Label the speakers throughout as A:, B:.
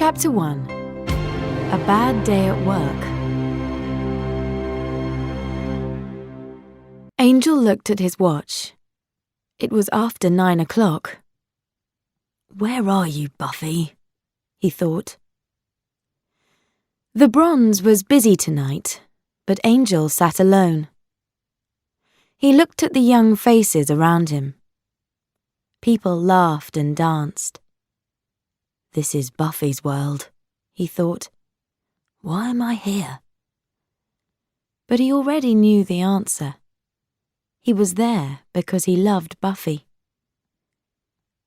A: Chapter 1. A Bad Day at Work. Angel looked at his watch. It was after 9 o'clock. "Where are you, Buffy?" he thought. The Bronze was busy tonight, but Angel sat alone. He looked at the young faces around him. People laughed and danced. This is Buffy's world, he thought. Why am I here? But he already knew the answer. He was there because he loved Buffy.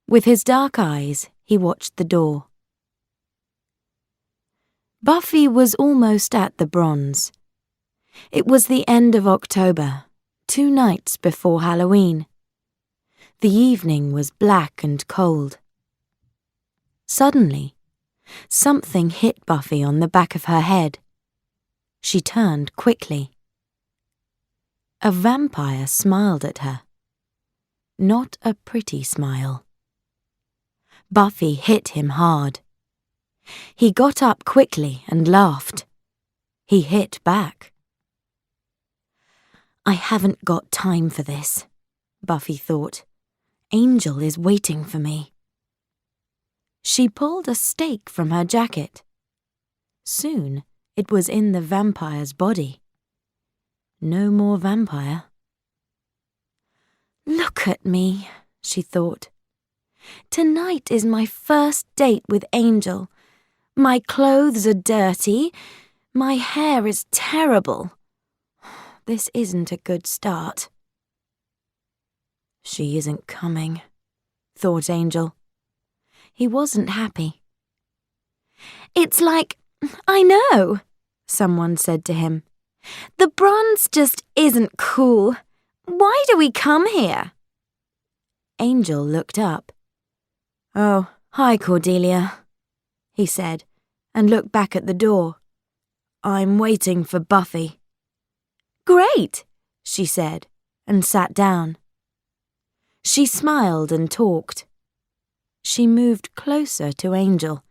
A: With his dark eyes, he watched the door. Buffy was almost at the Bronze. It was the end of October, 2 nights before Halloween. The evening was black and cold. Suddenly, something hit Buffy on the back of her head. She turned quickly. A vampire smiled at her. Not a pretty smile. Buffy hit him hard. He got up quickly and laughed. He hit back. I haven't got time for this, Buffy thought. Angel is waiting for me. She pulled a stake from her jacket. Soon it was in the vampire's body. No more vampire. Look at me, she thought. Tonight is my first date with Angel. My clothes are dirty. My hair is terrible. This isn't a good start. She isn't coming, thought Angel. He wasn't happy. It's like, I know, someone said to him. The Bronze just isn't cool. Why do we come here? Angel looked up. Oh, hi, Cordelia, he said, and looked back at the door. I'm waiting for Buffy. Great, she said, and sat down. She smiled and talked. She moved closer to Angel.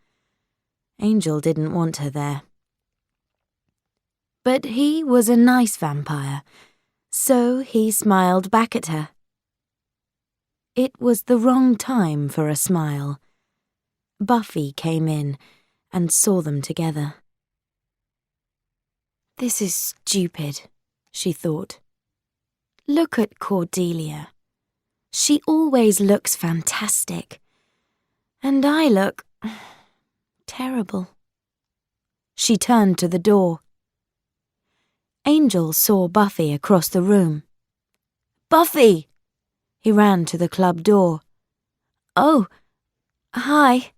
A: Angel didn't want her there. But he was a nice vampire, so he smiled back at her. It was the wrong time for a smile. Buffy came in and saw them together. This is stupid, she thought. Look at Cordelia. She always looks fantastic. And I look terrible. She turned to the door. Angel saw Buffy across the room. Buffy! He ran to the club door. Oh, hi,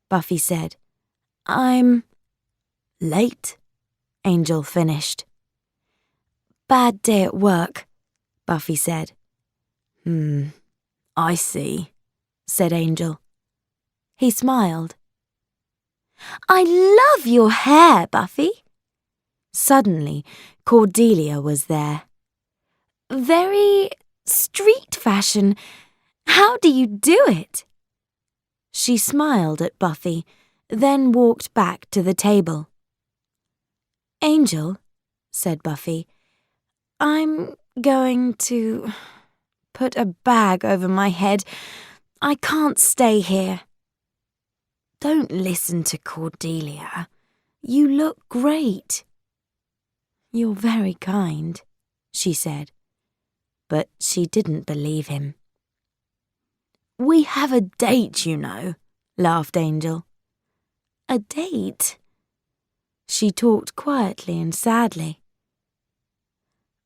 A: Buffy said. I'm late, Angel finished. Bad day at work, Buffy said. I see, said Angel. He smiled. I love your hair, Buffy. Suddenly, Cordelia was there. Very street fashion. How do you do it? She smiled at Buffy, then walked back to the table. Angel, said Buffy, I'm going to put a bag over my head. I can't stay here. Don't listen to Cordelia. You look great. You're very kind, she said. But she didn't believe him. We have a date, you know, laughed Angel. A date? She talked quietly and sadly.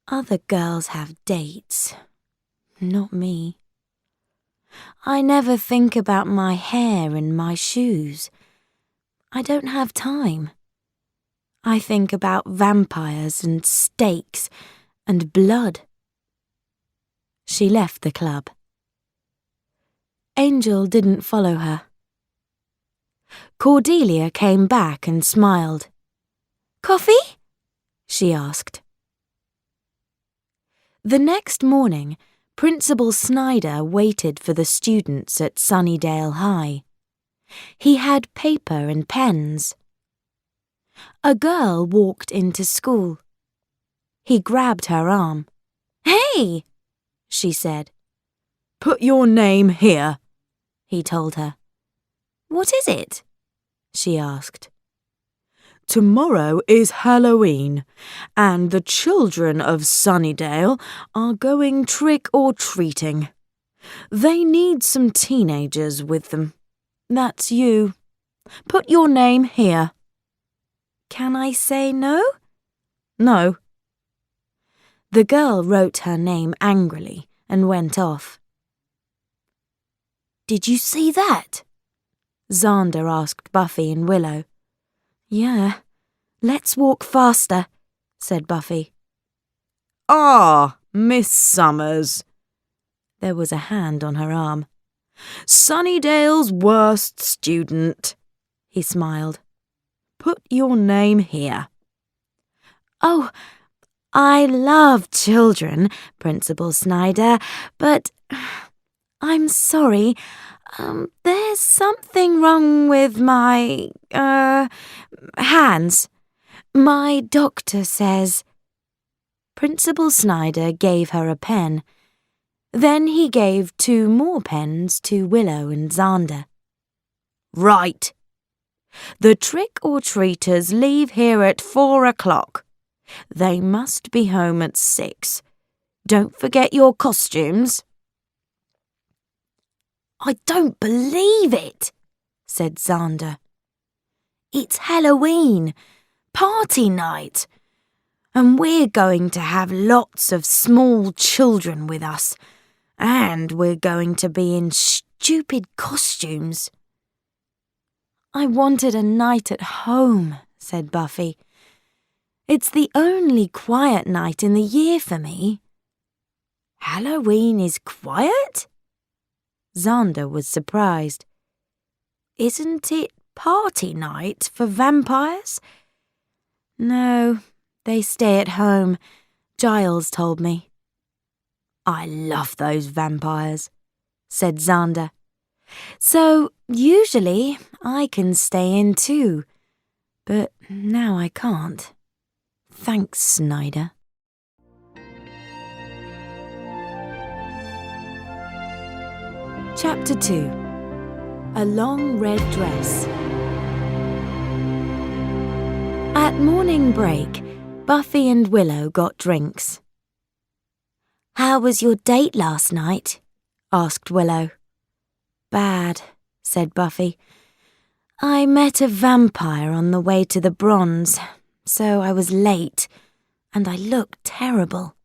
A: Other girls have dates, not me. I never think about my hair and my shoes. I don't have time. I think about vampires and stakes and blood. She left the club. Angel didn't follow her. Cordelia came back and smiled. Coffee? She asked. The next morning, Principal Snyder waited for the students at Sunnydale High. He had paper and pens. A girl walked into school. He grabbed her arm. "Hey!" she said.
B: "Put your name here,"
A: he told her. "What is it?" she asked.
B: "Tomorrow is Halloween, and the children of Sunnydale are going trick-or-treating. They need some teenagers with them. That's you. Put your name here."
A: "Can I say no?"
B: "No."
A: The girl wrote her name angrily and went off. "Did you see that?" Xander asked Buffy and Willow. "Yeah. Let's walk faster," said Buffy.
B: "Ah, Miss Summers."
A: There was a hand on her arm.
B: "Sunnydale's worst student," he smiled. "Put your name here."
A: "Oh, I love children, Principal Snyder, but I'm sorry. There's something wrong with my, hands. My doctor says." Principal Snyder gave her a pen. Then he gave 2 more pens to Willow and Xander.
B: "Right. The trick-or-treaters leave here at 4 o'clock. They must be home at 6. Don't forget your costumes."
A: "I don't believe it," said Xander. "It's Halloween, party night, and we're going to have lots of small children with us, and we're going to be in stupid costumes." "I wanted a night at home," said Buffy. "It's the only quiet night in the year for me." "Halloween is quiet?" Xander was surprised. "Isn't it party night for vampires?" "No, they stay at home, Giles told me." "I love those vampires," said Xander. "So usually I can stay in too, but now I can't. Thanks, Snyder." Chapter 2. A Long Red Dress. At morning break, Buffy and Willow got drinks. "How was your date last night?" asked Willow. "Bad," said Buffy. "I met a vampire on the way to the Bronze, so I was late, and I looked terrible."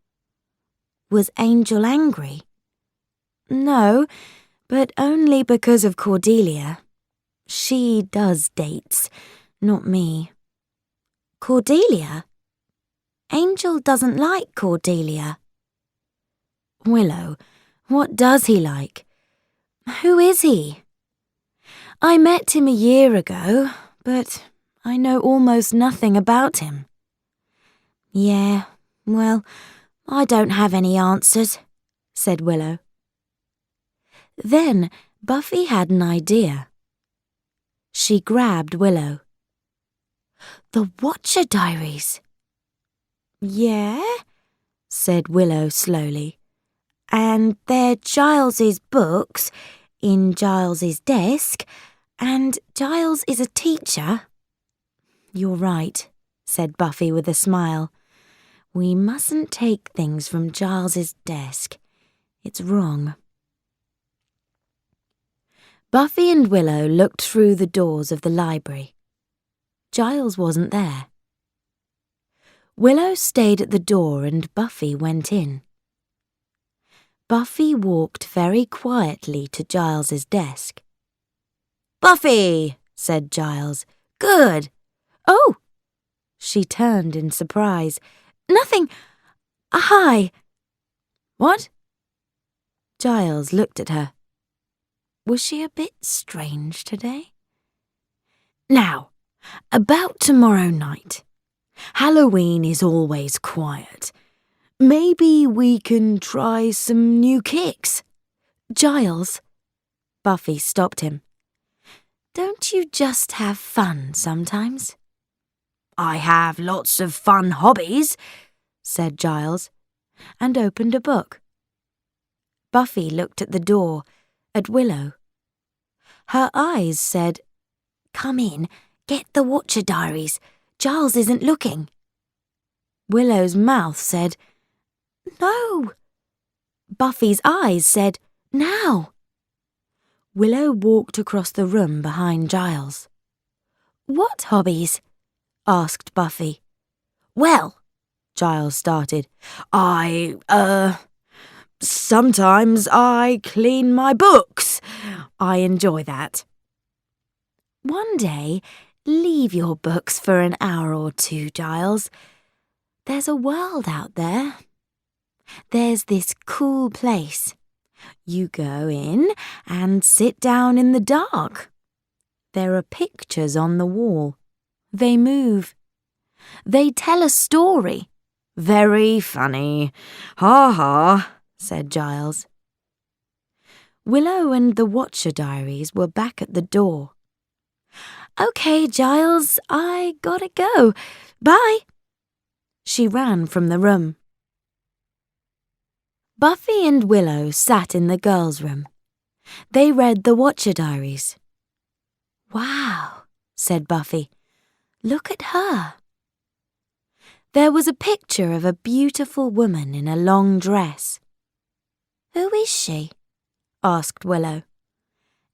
A: "Was Angel angry?" "No, but only because of Cordelia. She does dates, not me." "Cordelia? Angel doesn't like Cordelia." "Willow, what does he like? Who is he?" "I met him a year ago, but I know almost nothing about him." "Yeah, well, I don't have any answers," said Willow. Then Buffy had an idea. She grabbed Willow. "The Watcher Diaries." "Yeah?" said Willow slowly. "And they're Giles's books in Giles's desk, and Giles is a teacher." "You're right," said Buffy with a smile. "We mustn't take things from Giles's desk. It's wrong." Buffy and Willow looked through the doors of the library. Giles wasn't there. Willow stayed at the door and Buffy went in. Buffy walked very quietly to Giles's desk. "Buffy," said Giles. "Good." "Oh!" She turned in surprise. "Nothing. Hi." "What?" Giles looked at her. Was she a bit strange today? "Now, about tomorrow night. Halloween is always quiet. Maybe we can try some new kicks." "Giles." Buffy stopped him. Don't you just have fun sometimes?
B: I have lots of fun hobbies, said Giles, and opened a book. Buffy looked at the door, at Willow. Her eyes said,
A: "Come in, get the Watcher diaries. Giles isn't looking."
B: Willow's mouth said,
A: "No." Buffy's eyes said, "Now."
B: Willow walked across the room behind Giles.
A: "What hobbies?" asked Buffy.
B: "Well," Giles started, sometimes I clean my books. I enjoy that."
A: "One day, leave your books for an hour or two, Giles. There's a world out there. There's this cool place. You go in and sit down in the dark. There are pictures on the wall. They move. They tell a story."
B: "Very funny. Ha ha," said Giles.
A: Willow and the Watcher diaries were back at the door. "Okay, Giles, I gotta go. Bye." She ran from the room. Buffy and Willow sat in the girls' room. They read the Watcher diaries. "Wow," said Buffy. "Look at her." There was a picture of a beautiful woman in a long dress. "Who is she?" asked Willow.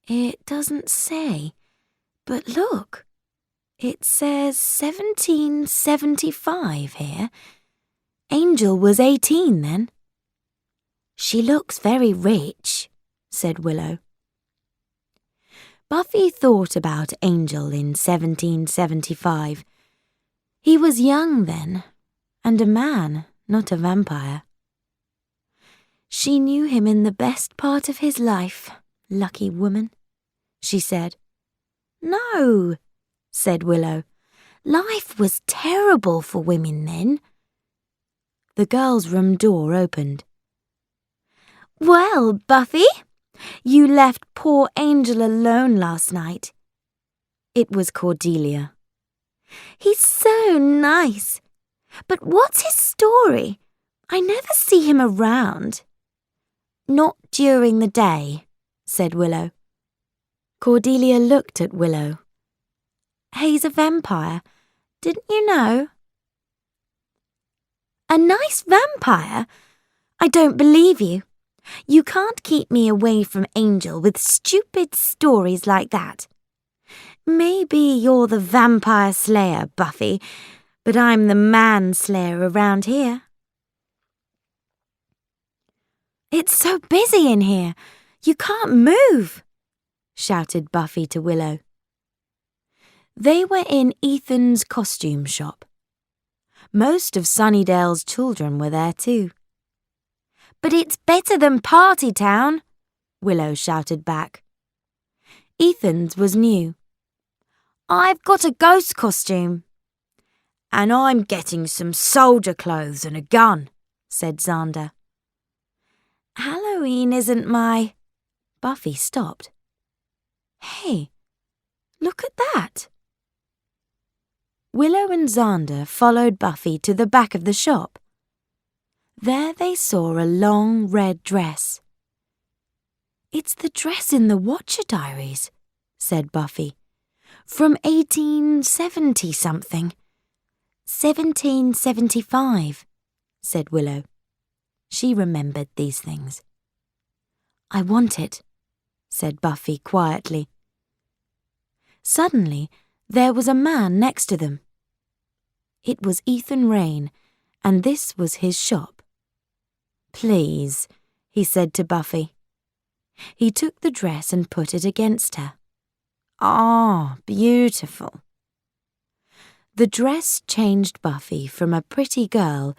A: "It doesn't say, but look, it says 1775 here. Angel was 18 then." "She looks very rich," said Willow. Buffy thought about Angel in 1775. He was young then, and a man, not a vampire. "She knew him in the best part of his life, lucky woman," she said. "No," said Willow. "Life was terrible for women then." The girls' room door opened. "Well, Buffy, you left poor Angel alone last night." It was Cordelia. "He's so nice. But what's his story? I never see him around." "Not during the day," said Willow. Cordelia looked at Willow. "He's a vampire. Didn't you know?" "A nice vampire? I don't believe you. You can't keep me away from Angel with stupid stories like that. Maybe you're the vampire slayer, Buffy, but I'm the man-slayer around here." "It's so busy in here. You can't move," shouted Buffy to Willow. They were in Ethan's costume shop. Most of Sunnydale's children were there too. "But it's better than Party Town," Willow shouted back. Ethan's was new. "I've got a ghost costume."
B: "And I'm getting some soldier clothes and a gun," said Xander.
A: "Halloween isn't my—" Buffy stopped. "Hey, look at that." Willow and Xander followed Buffy to the back of the shop. There they saw a long red dress. "It's the dress in the Watcher diaries," said Buffy. "From 1870-something. 1775, said Willow. She remembered these things. "I want it," said Buffy quietly. Suddenly, there was a man next to them. It was Ethan Rayne, and this was his shop. "Please," he said to Buffy. He took the dress and put it against her. "Ah, beautiful." The dress changed Buffy from a pretty girl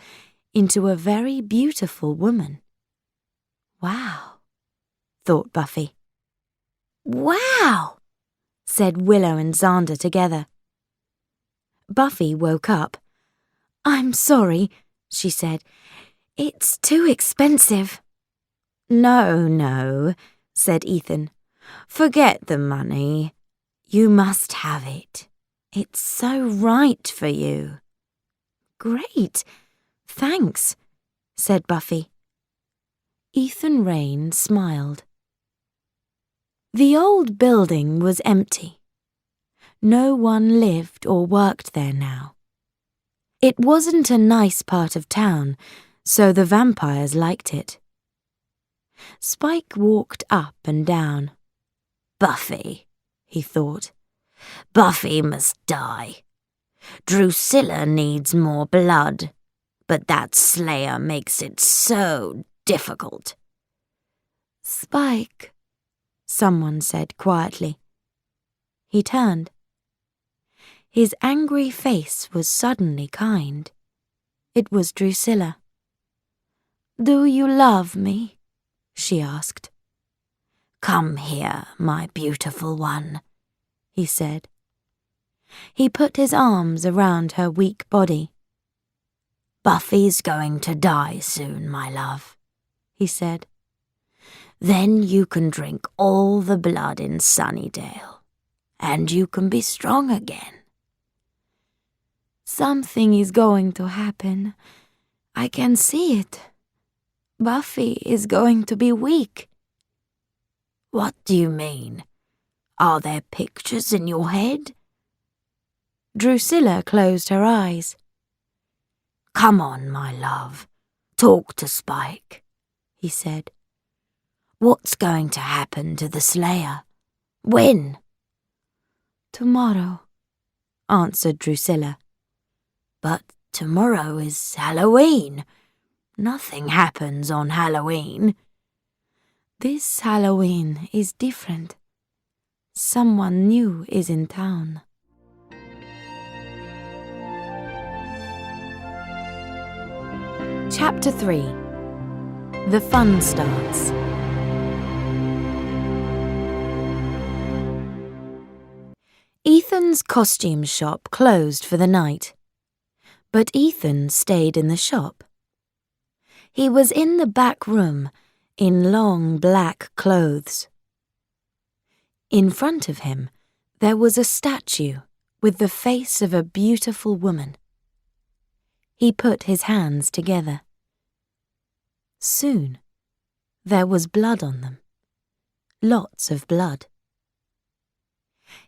A: into a very beautiful woman. "Wow," thought Buffy. "Wow," said Willow and Xander together. Buffy woke up. "I'm sorry," she said. "It's too expensive."
B: No, said Ethan. "Forget the money.
A: You must have it. It's so right for you." "Great, thanks," said Buffy. Ethan Rayne smiled. The old building was empty. No one lived or worked there now. It wasn't a nice part of town, so the vampires liked it. Spike walked up and down. "Buffy," he thought. "Buffy must die. Drusilla needs more blood, but that Slayer makes it so difficult." "Spike," someone said quietly. He turned. His angry face was suddenly kind. It was Drusilla. "Do you love me?" she asked. "Come here, my beautiful one," he said. He put his arms around her weak body. "Buffy's going to die soon, my love," he said. "Then you can drink all the blood in Sunnydale, and you can be strong again." "Something is going to happen. I can see it. Buffy is going to be weak." "What do you mean? Are there pictures in your head?" Drusilla closed her eyes. "Come on, my love. Talk to Spike," he said. "What's going to happen to the Slayer? When?" "Tomorrow," answered Drusilla. "But tomorrow is Halloween. Nothing happens on Halloween." "This Halloween is different. Someone new is in town." Chapter 3. The Fun Starts. Ethan's costume shop closed for the night, but Ethan stayed in the shop. He was in the back room, in long black clothes. In front of him, there was a statue with the face of a beautiful woman. He put his hands together. Soon, there was blood on them. Lots of blood.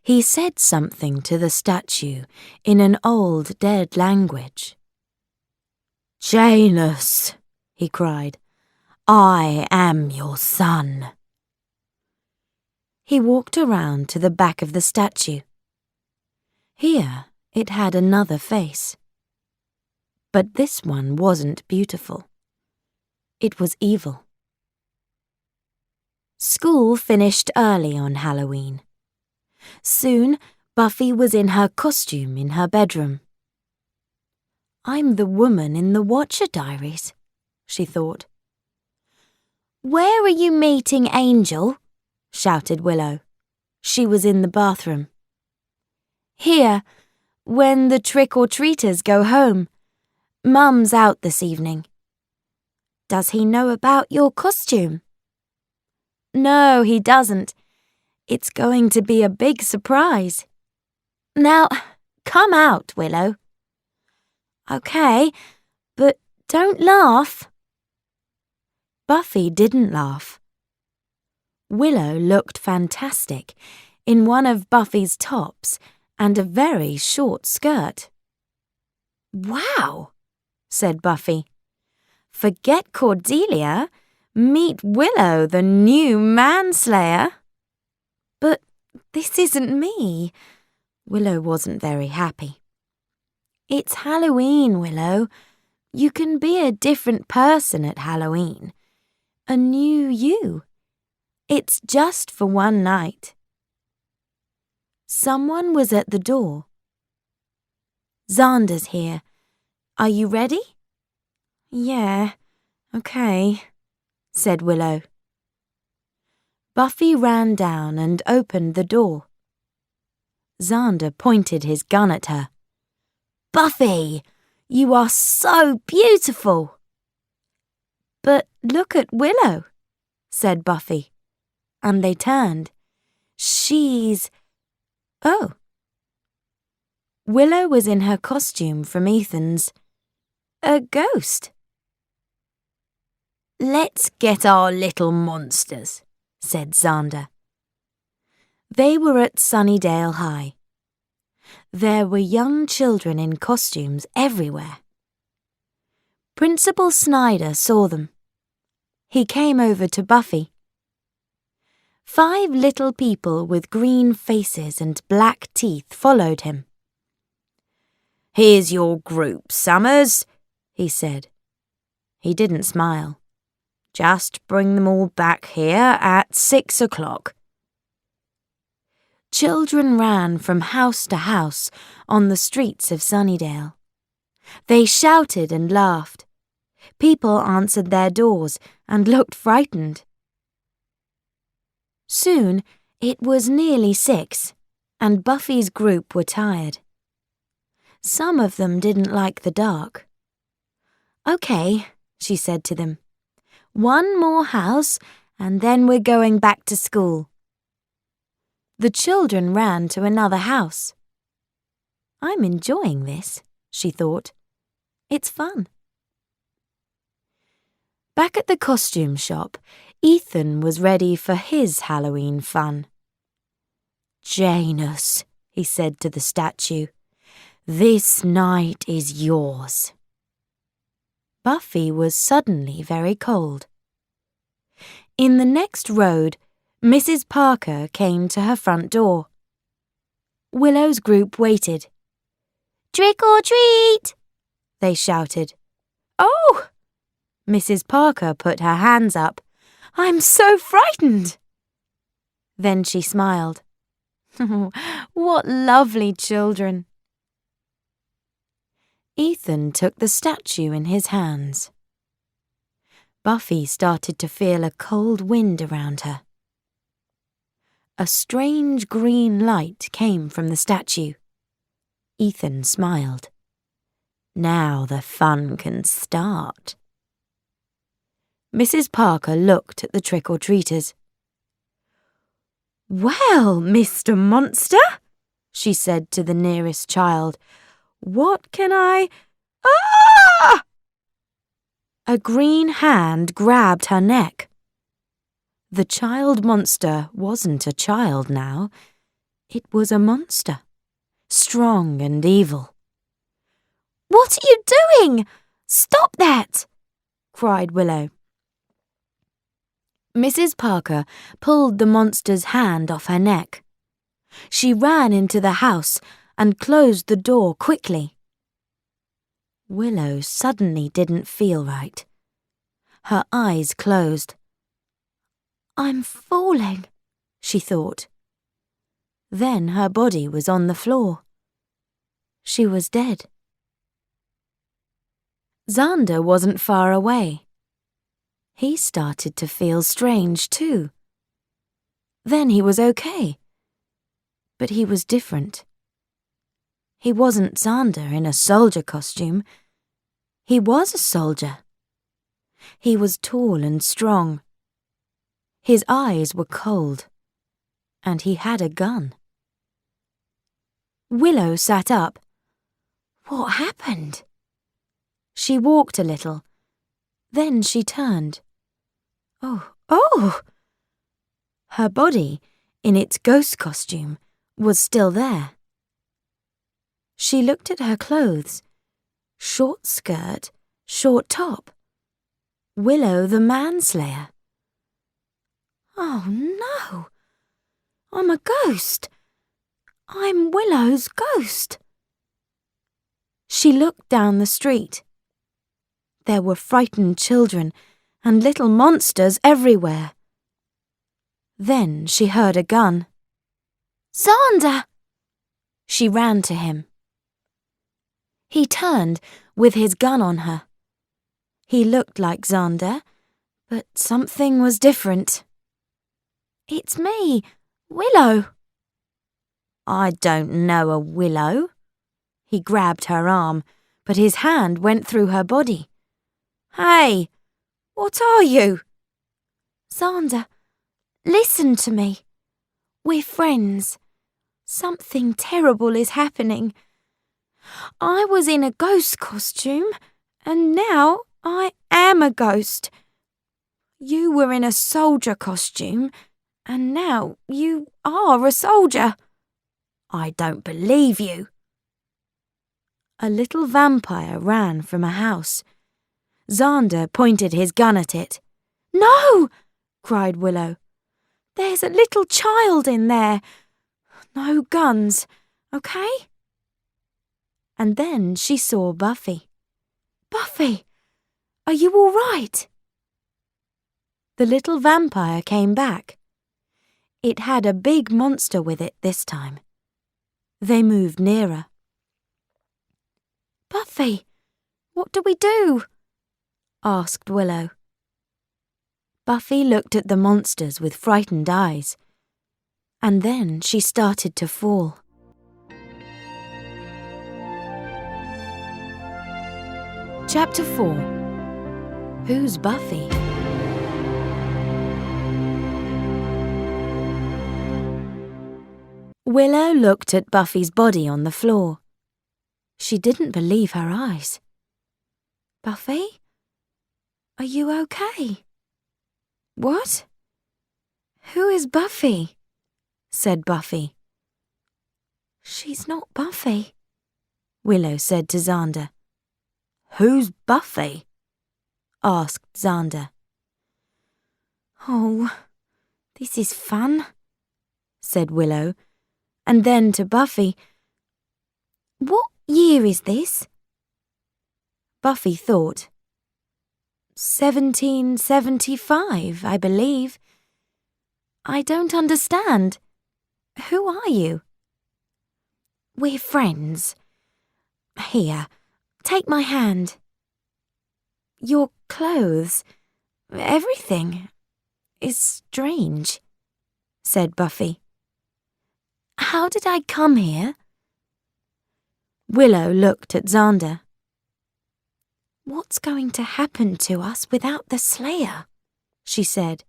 A: He said something to the statue in an old dead language. "Janus," he cried, "I am your son." He walked around to the back of the statue. Here it had another face. But this one wasn't beautiful. It was evil. School finished early on Halloween. Soon, Buffy was in her costume in her bedroom. "I'm the woman in the Watcher Diaries," she thought. "Where are you meeting Angel?" shouted Willow. She was in the bathroom. "Here, when the trick-or-treaters go home. Mum's out this evening." "Does he know about your costume?" "No, he doesn't. It's going to be a big surprise." "Now, come out, Willow." "Okay, but don't laugh." Buffy didn't laugh. Willow looked fantastic in one of Buffy's tops and a very short skirt. "Wow," said Buffy. "Forget Cordelia. Meet Willow, the new manslayer." "But this isn't me." Willow wasn't very happy. "It's Halloween, Willow. You can be a different person at Halloween. A new you. It's just for one night." Someone was at the door. "Xander's here. Are you ready?" "Yeah, okay," said Willow. Buffy ran down and opened the door. Xander pointed his gun at her. "Buffy, you are so beautiful." "But look at Willow," said Buffy, and they turned. Oh. Willow was in her costume from Ethan's. A ghost.
B: "Let's get our little monsters," said Xander.
A: They were at Sunnydale High. There were young children in costumes everywhere. Principal Snyder saw them. He came over to Buffy. 5 little people with green faces and black teeth followed him.
B: "Here's your group, Summers," he said.
A: He didn't smile.
B: "Just bring them all back here at 6 o'clock.
A: Children ran from house to house on the streets of Sunnydale. They shouted and laughed. People answered their doors and looked frightened. Soon it was nearly 6, and Buffy's group were tired. Some of them didn't like the dark. "Okay," she said to them. "One more house, and then we're going back to school." The children ran to another house. "I'm enjoying this," she thought. "It's fun." Back at the costume shop, Ethan was ready for his Halloween fun.
B: "Janus," he said to the statue, "this night is yours."
A: Buffy was suddenly very cold. In the next road, Mrs. Parker came to her front door. Willow's group waited. "Trick or treat!" they shouted. "Oh!" Mrs. Parker put her hands up. "I'm so frightened!" Then she smiled. What lovely children! Ethan took the statue in his hands. Buffy started to feel a cold wind around her. A strange green light came from the statue. Ethan smiled. Now the fun can start. Mrs. Parker looked at the trick-or-treaters. "Well, Mr. Monster," she said to the nearest child, "what can I—" "Ah!" A green hand grabbed her neck. The child monster wasn't a child now. It was a monster, strong and evil. "What are you doing? Stop that!" cried Willow. Mrs. Parker pulled the monster's hand off her neck. She ran into the house and closed the door quickly. Willow suddenly didn't feel right. Her eyes closed. "I'm falling," she thought. Then her body was on the floor. She was dead. Xander wasn't far away. He started to feel strange too. Then he was okay. But he was different. He wasn't Xander in a soldier costume. He was a soldier. He was tall and strong. His eyes were cold, and he had a gun. Willow sat up. What happened? She walked a little. Then she turned. Oh! Her body, in its ghost costume, was still there. She looked at her clothes. Short skirt, short top. Willow the manslayer. Oh no! I'm a ghost. I'm Willow's ghost. She looked down the street. There were frightened children and little monsters everywhere. Then she heard a gun. "Xander!" She ran to him. He turned with his gun on her. He looked like Xander, but something was different. "It's me, Willow." "I don't know a Willow." He grabbed her arm, but his hand went through her body. "Hey, what are you?" "Xander, listen to me. We're friends. Something terrible is happening. I was in a ghost costume, and now I am a ghost. You were in a soldier costume, and now you are a soldier. I don't believe you. A little vampire ran from a house. Xander pointed his gun at it. No! cried Willow. There's a little child in there. No guns, okay? And then she saw Buffy. Buffy, are you all right? The little vampire came back. It had a big monster with it this time. They moved nearer. Buffy, what do we do? Asked Willow. Buffy looked at the monsters with frightened eyes, and then she started to fall. Chapter 4. Who's Buffy? Willow looked at Buffy's body on the floor. She didn't believe her eyes. Buffy? Are you okay? What? Who is Buffy? Said Buffy. She's not Buffy, Willow said to Xander. Who's Buffy? Asked Xander. Oh, this is fun, said Willow, and then to Buffy, what year is this? Buffy thought. 1775, I believe. I don't understand. Who are you? We're friends. Here, take my hand. Your clothes, everything, is strange, said Buffy. How did I come here? Willow looked at Xander. What's going to happen to us without the Slayer? She said.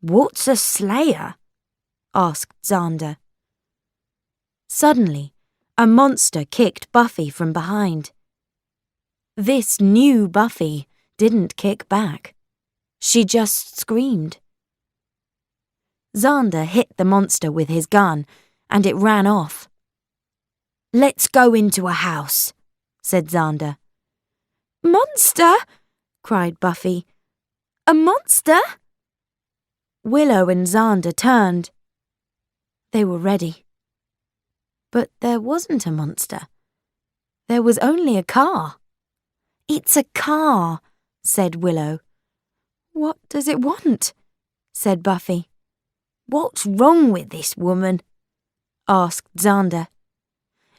A: What's a Slayer? Asked Xander. Suddenly, a monster kicked Buffy from behind. This new Buffy didn't kick back. She just screamed. Xander hit the monster with his gun, and it ran off. Let's go into a house, said Xander. Monster! cried Buffy. A monster? Willow and Xander turned. They were ready. But there wasn't a monster. There was only a car. It's a car, said Willow. What does it want? Said Buffy. What's wrong with this woman? Asked Xander.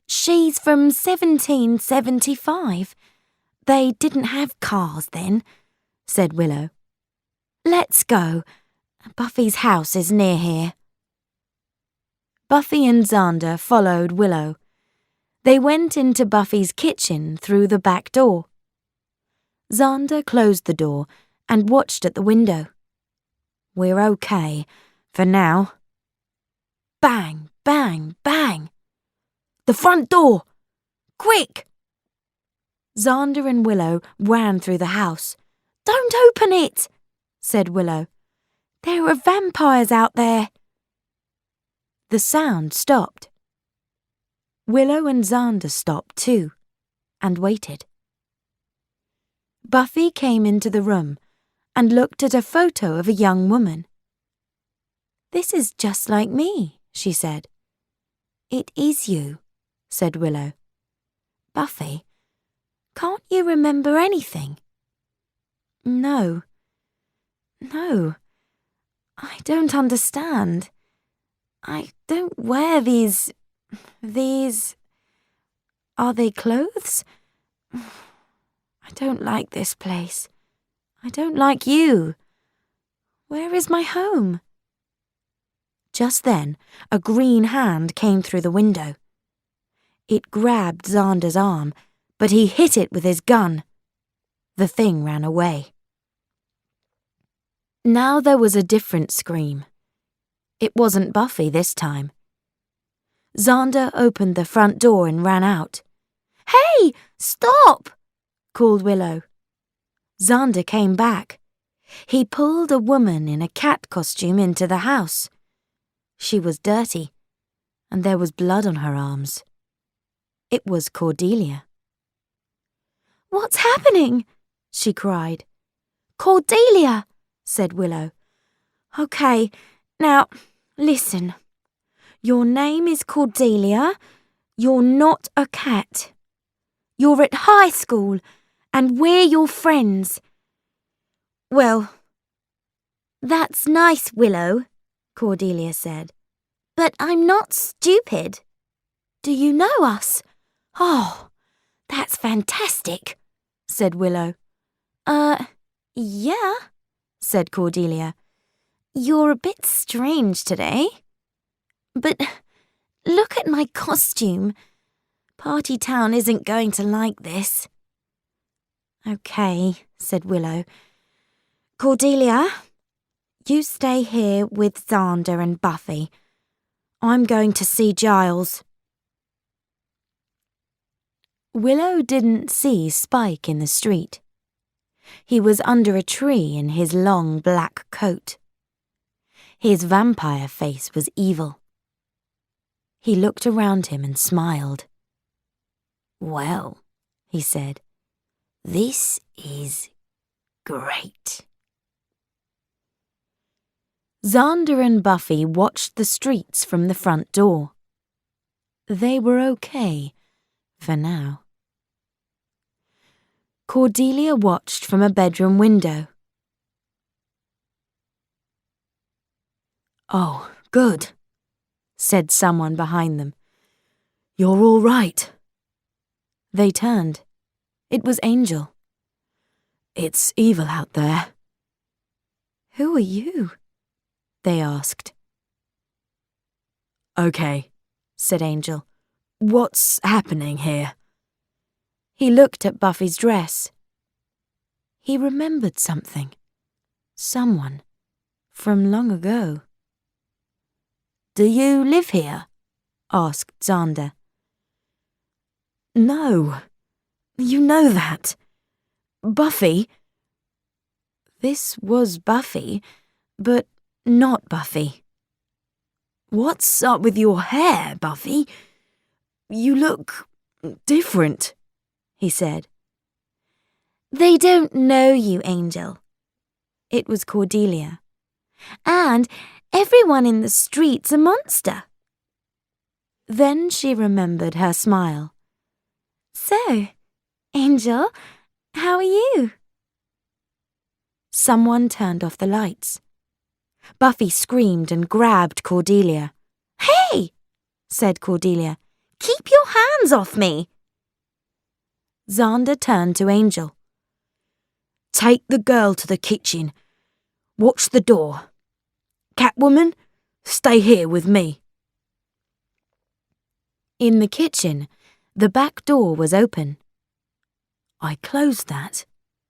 A: She's from 1775. They didn't have cars then, said Willow. Let's go. Buffy's house is near here. Buffy and Xander followed Willow. They went into Buffy's kitchen through the back door. Xander closed the door and watched at the window. We're okay, for now. Bang, bang, bang. The front door! Quick! Xander and Willow ran through the house. Don't open it, said Willow. There are vampires out there. The sound stopped. Willow and Xander stopped too, and waited. Buffy came into the room and looked at a photo of a young woman. This is just like me, she said. It is you, said Willow. Buffy, can't you remember anything? No, I don't understand. I don't wear these... Are they clothes? I don't like this place. I don't like you. Where is my home? Just then, a green hand came through the window. It grabbed Xander's arm, but he hit it with his gun. The thing ran away. Now there was a different scream. It wasn't Buffy this time. Xander opened the front door and ran out. "Hey, stop!" called Willow. Xander came back. He pulled a woman in a cat costume into the house. She was dirty, and there was blood on her arms. It was Cordelia. "What's happening?" she cried. "Cordelia," said Willow. "Okay, now, listen. Your name is Cordelia. You're not a cat. You're at high school, and we're your friends." "Well, that's nice, Willow," Cordelia said. "But I'm not stupid. Do you know us?" "Oh, that's fantastic," said Willow. Yeah," said Cordelia. "You're a bit strange today. But look at my costume. Party Town isn't going to like this." "Okay," said Willow. "Cordelia, you stay here with Xander and Buffy. I'm going to see Giles." Willow didn't see Spike in the street. He was under a tree in his long black coat. His vampire face was evil. He looked around him and smiled. "Well," he said, "this is great." Xander and Buffy watched the streets from the front door. They were okay for now. Cordelia watched from a bedroom window.
B: "Oh, good," said someone behind them. "You're all right."
A: They turned. It was Angel.
B: "It's evil out there."
A: "Who are you?" they asked.
B: "Okay," said Angel. "What's happening here?"
A: He looked at Buffy's dress. He remembered something. Someone from long ago.
B: "Do you live here?" asked Xander. "No, you know that. Buffy."
A: This was Buffy, but not Buffy.
B: "What's up with your hair, Buffy? You look different," he said.
A: "They don't know you, Angel." It was Cordelia. "And everyone in the street's a monster." Then she remembered her smile. "So, Angel, how are you?" Someone turned off the lights. Buffy screamed and grabbed Cordelia. "Hey!" said Cordelia. "Keep your hands off me!" Xander turned to Angel.
B: "Take the girl to the kitchen. Watch the door. Catwoman, stay here with me."
A: In the kitchen, the back door was open.
B: "I closed that,"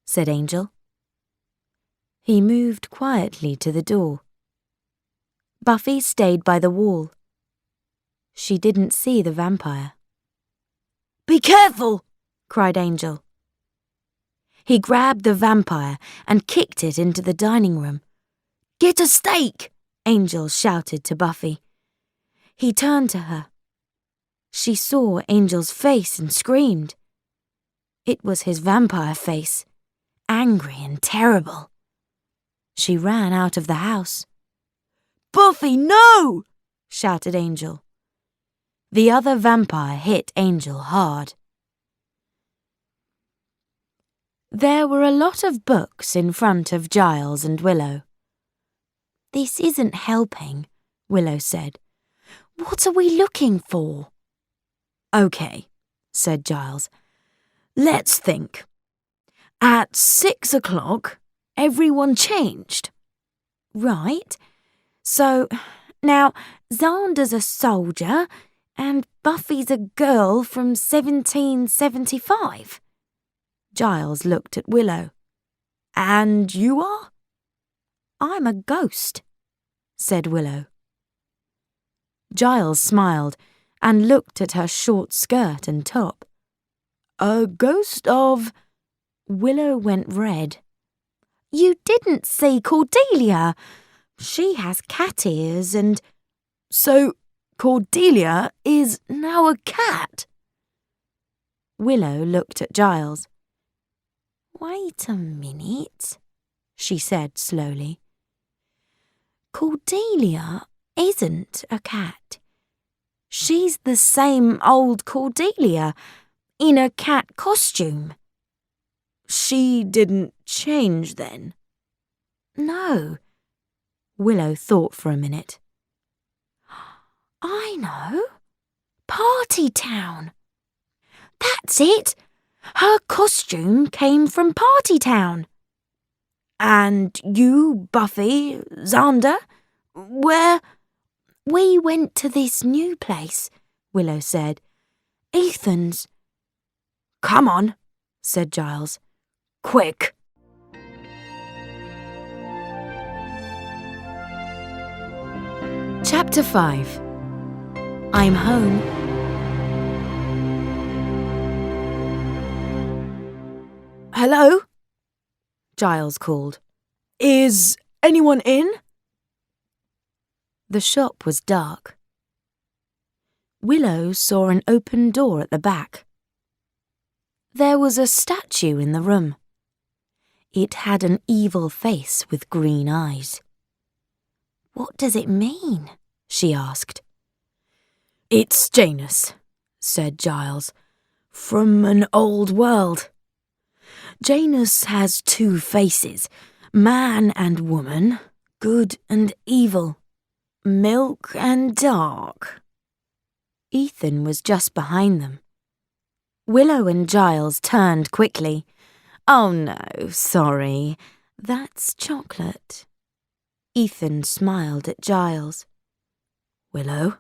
B: said Angel.
A: He moved quietly to the door. Buffy stayed by the wall. She didn't see the vampire.
B: "Be careful!"
A: cried Angel. He grabbed the vampire and kicked it into the dining room.
B: "Get a steak!"
A: Angel shouted to Buffy. He turned to her. She saw Angel's face and screamed. It was his vampire face, angry and terrible. She ran out of the house.
B: "Buffy, no!"
A: shouted Angel. The other vampire hit Angel hard. There were a lot of books in front of Giles and Willow. "This isn't helping," Willow said. "What are we looking for?"
B: "Okay," said Giles. "Let's think. At 6 o'clock, everyone changed."
A: "Right. So, now, Xander's a soldier and Buffy's a girl from 1775. Giles looked at Willow.
B: "And you are?"
A: "I'm a ghost," said Willow. Giles smiled and looked at her short skirt and top.
B: A ghost of...
A: Willow went red. You didn't see Cordelia. She has cat ears and...
B: So Cordelia is now a cat?
A: Willow looked at Giles. Wait a minute, she said slowly. Cordelia isn't a cat. She's the same old Cordelia, in a cat costume.
B: She didn't change then?
A: No. Willow thought for a minute. I know. Party Town. That's it. Her costume came from Party Town.
B: And you, Buffy, Xander, where?
A: We went to this new place, Willow said. Ethan's.
B: Come on, said Giles. Quick.
A: Chapter 5. I'm home.
B: Hello?
A: Giles called.
B: Is anyone in?
A: The shop was dark. Willow saw an open door at the back. There was a statue in the room. It had an evil face with green eyes. What does it mean? She asked.
B: It's Janus, said Giles, from an old world. Janus has two faces, man and woman, good and evil, milk and dark.
A: Ethan was just behind them. Willow and Giles turned quickly. Oh no, sorry, that's chocolate. Ethan smiled at Giles.
B: Willow,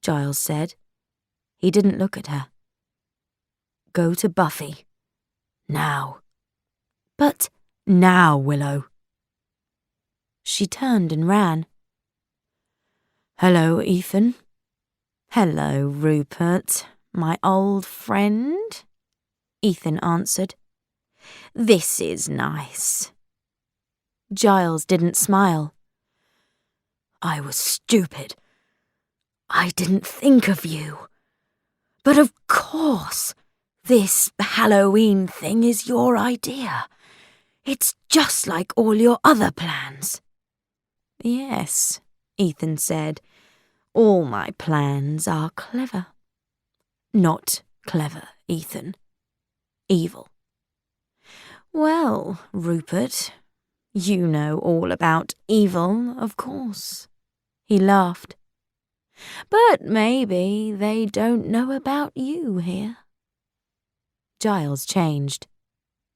A: Giles said. He didn't look at her.
B: Go to Buffy. Now.
A: But
B: now, Willow.
A: She turned and ran.
B: Hello, Ethan.
A: Hello, Rupert, my old friend, Ethan answered. This is nice. Giles didn't smile.
B: I was stupid. I didn't think of you. But of course, this Halloween thing is your idea. It's just like all your other plans.
A: Yes, Ethan said. All my plans are clever.
B: Not clever, Ethan. Evil.
A: Well, Rupert, you know all about evil, of course. He laughed. But maybe they don't know about you here. Giles changed.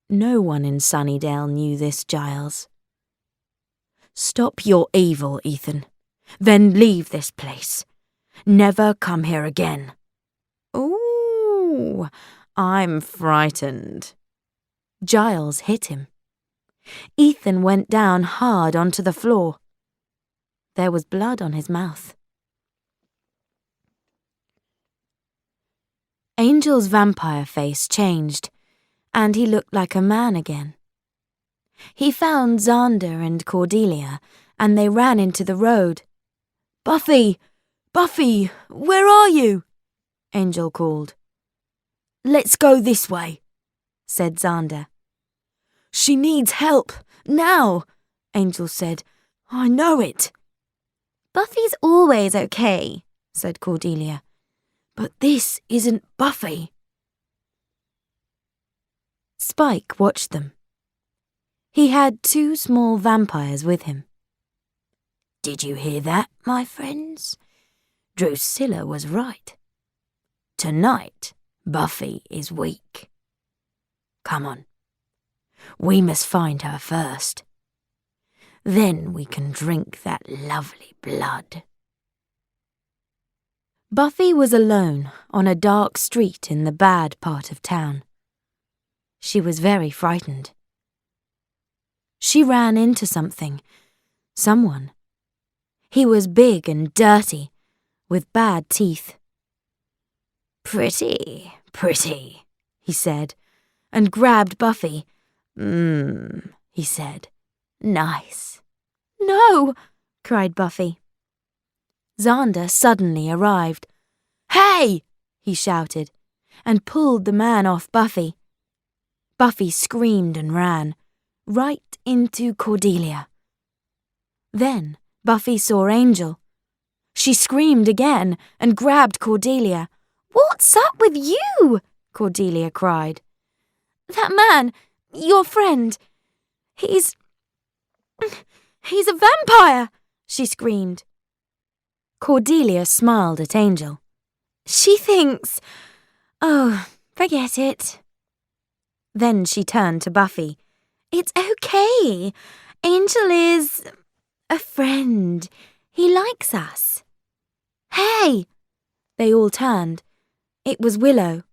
A: No one in Sunnydale knew this, Giles.
B: Stop your evil, Ethan. Then leave this place. Never come here again.
A: Ooh, I'm frightened. Giles hit him. Ethan went down hard onto the floor. There was blood on his mouth. Angel's vampire face changed, and he looked like a man again. He found Xander and Cordelia, and they ran into the road.
B: Buffy! Buffy! Where are you?
A: Angel called.
B: Let's go this way,
A: said Xander.
B: She needs help, now, Angel said. I know it.
A: Buffy's always okay, said Cordelia.
B: But this isn't Buffy.
A: Spike watched them. He had 2 small vampires with him.
B: Did you hear that, my friends? Drusilla was right. Tonight, Buffy is weak. Come on. We must find her first. Then we can drink that lovely blood.
A: Buffy was alone on a dark street in the bad part of town. She was very frightened. She ran into someone. He was big and dirty, with bad teeth. Pretty, pretty, he said, and grabbed Buffy. He said. Nice. No, cried Buffy. Xander suddenly arrived. Hey! He shouted, and pulled the man off Buffy. Buffy screamed and ran, right into Cordelia. Then Buffy saw Angel. She screamed again and grabbed Cordelia. What's up with you? Cordelia cried. That man, your friend, he's a vampire, she screamed. Cordelia smiled at Angel. She thinks... Oh, forget it. Then she turned to Buffy. It's okay. Angel is... a friend. He likes us. Hey! They all turned. It was Willow.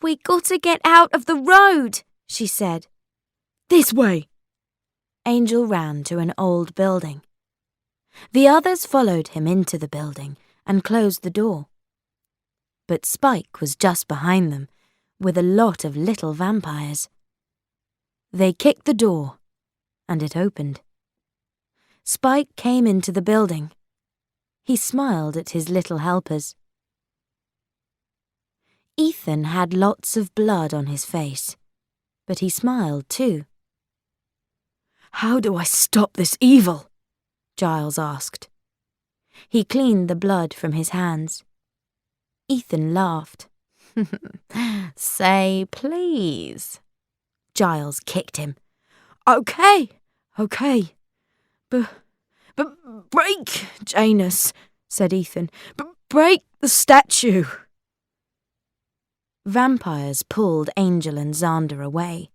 A: We gotta get out of the road, she said.
B: This way.
A: Angel ran to an old building. The others followed him into the building and closed the door. But Spike was just behind them, with a lot of little vampires. They kicked the door, and it opened. Spike came into the building. He smiled at his little helpers. Ethan had lots of blood on his face, but he smiled too.
B: How do I stop this evil?
A: Giles asked. He cleaned the blood from his hands. Ethan laughed. Say please. Giles kicked him.
B: Okay. But break, Janus, said Ethan. Break the statue.
A: Vampires pulled Angel and Xander away.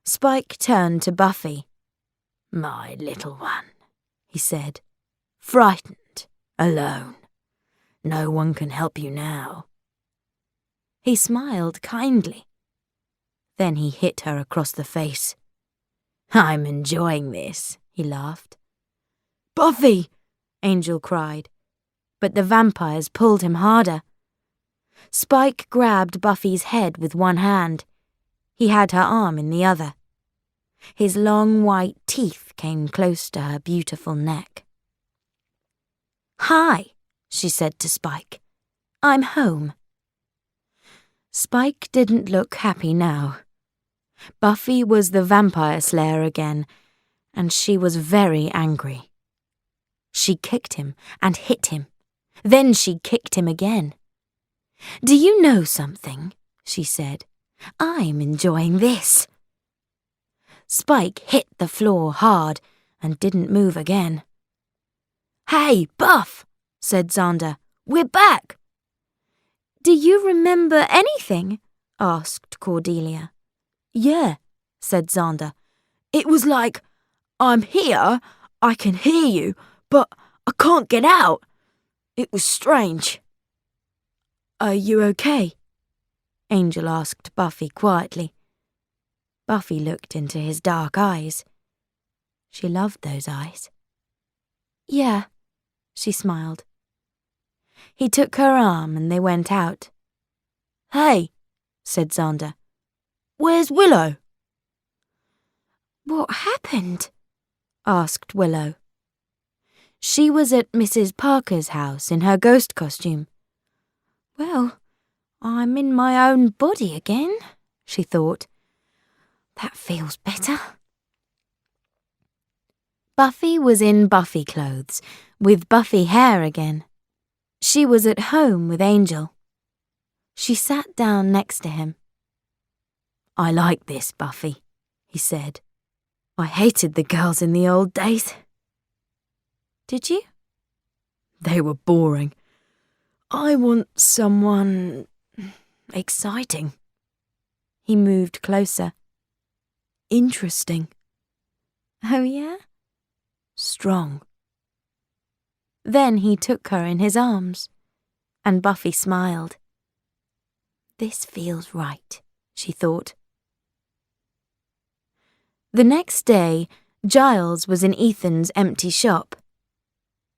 A: Spike turned to Buffy. My little one, he said, frightened, alone. No one can help you now. He smiled kindly. Then he hit her across the face. I'm enjoying this, he laughed.
B: Buffy!
A: Angel cried, but the vampires pulled him harder. Spike grabbed Buffy's head with one hand. He had her arm in the other. His long white teeth came close to her beautiful neck. Hi, she said to Spike. I'm home. Spike didn't look happy now. Buffy was the vampire slayer again, and she was very angry. She kicked him and hit him. Then she kicked him again. Do you know something? She said. I'm enjoying this. Spike hit the floor hard and didn't move again. Hey, Buff, said Xander. We're back. Do you remember anything? Asked Cordelia.
B: Yeah, said Xander. It was like, I'm here, I can hear you, but I can't get out. It was strange. Are you okay? Angel asked Buffy quietly. Buffy looked into his dark eyes. She loved those eyes. Yeah, she smiled. He took her arm and they went out. Hey, said Xander. Where's Willow? What happened? Asked Willow. She was at Mrs. Parker's house in her ghost costume. Well, I'm in my own body again, she thought. That feels better. Buffy was in Buffy clothes, with Buffy hair again. She was at home with Angel. She sat down next to him. I like this, Buffy, he said. I hated the girls in the old days. Did you? They were boring. I want someone exciting. He moved closer. Interesting. Oh, yeah? Strong. Then he took her in his arms, and Buffy smiled. This feels right, she thought. The next day, Giles was in Ethan's empty shop.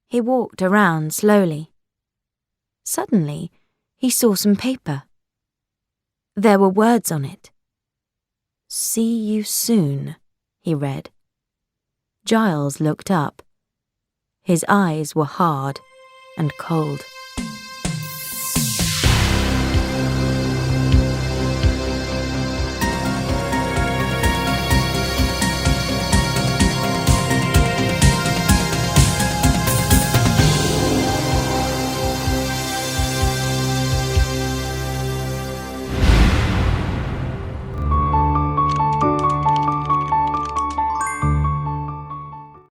B: He walked around slowly. Suddenly,
A: He saw some paper. There were words on it. "See you soon," he read. Giles looked up. His eyes were hard and cold.